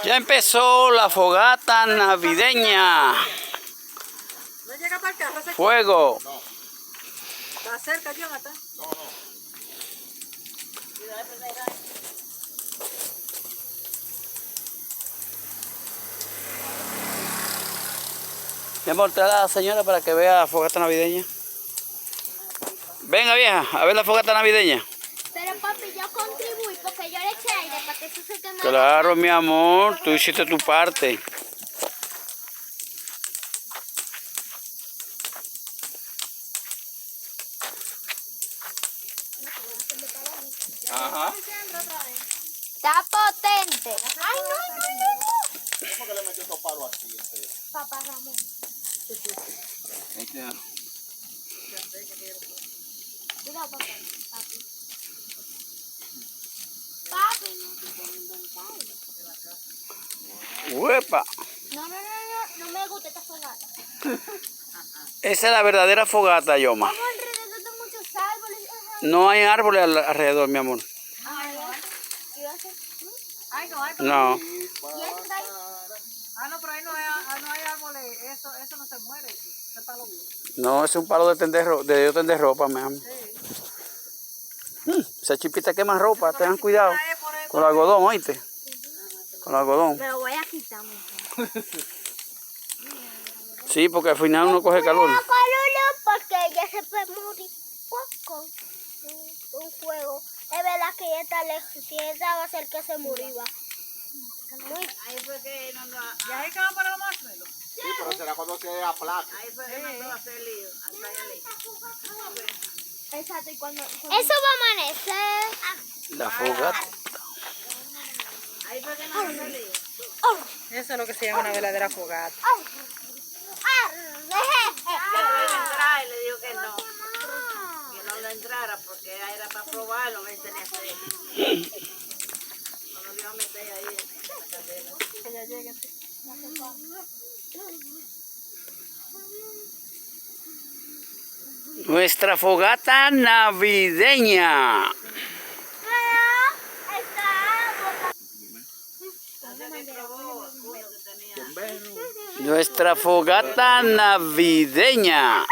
Ya empezó la fogata navideña. ¿No llega para el carro? Fuego. No. ¿Está cerca, Jonathan? No, no. Mi amor, trae a la señora para que vea la fogata navideña. Venga, vieja, a ver la fogata navideña. Pero papi, yo contribuí porque yo le eché aire para que eso se quemara. Claro, mi amor, tú hiciste tu parte. Ajá. Está potente. Ay, no. ¿Cómo que le metió estos palos así? Papá Ramón. Mira, papá. Papi, no te puedo inventar. ¡Uepa! No me gusta esta fogata. Esa es la verdadera fogata, Yoma. Como alrededor de muchos árboles. Ajá. No hay árboles alrededor, mi amor. Ay, ¿qué iba a hacer? Ay, no, hay No. ¿Y este de ahí? no, pero ahí no hay árboles. Eso no se muere. Ese palo. No, es un palo de tender ropa, mi amor. Esa chipita quema ropa, tengan cuidado. Con el algodón, oíste. Con el algodón. Me lo voy a quitar, mujer. Sí, porque al final uno coge calor. No, Carolo, porque ella se puede morir con un fuego. Es verdad que ella está lejos. Si ella va a ser que se murió. Ahí fue que no, ¿Y ahí que van para los marshmallows? Sí, pero será cuando se aplaque. ahí fue que mandó a hacer lío. Hasta allá. Exacto, y cuando... Eso va a amanecer. La fogata. Ahí fue que no hizo lío. Eso es lo que se llama una verdadera fogata. Quería entrar y le dijo que no le entrara porque era para probarlo, él tenía sed. Cuando le iba a meter ahí en la cadera. Que ya llegue. Nuestra fogata navideña. Nuestra fogata navideña.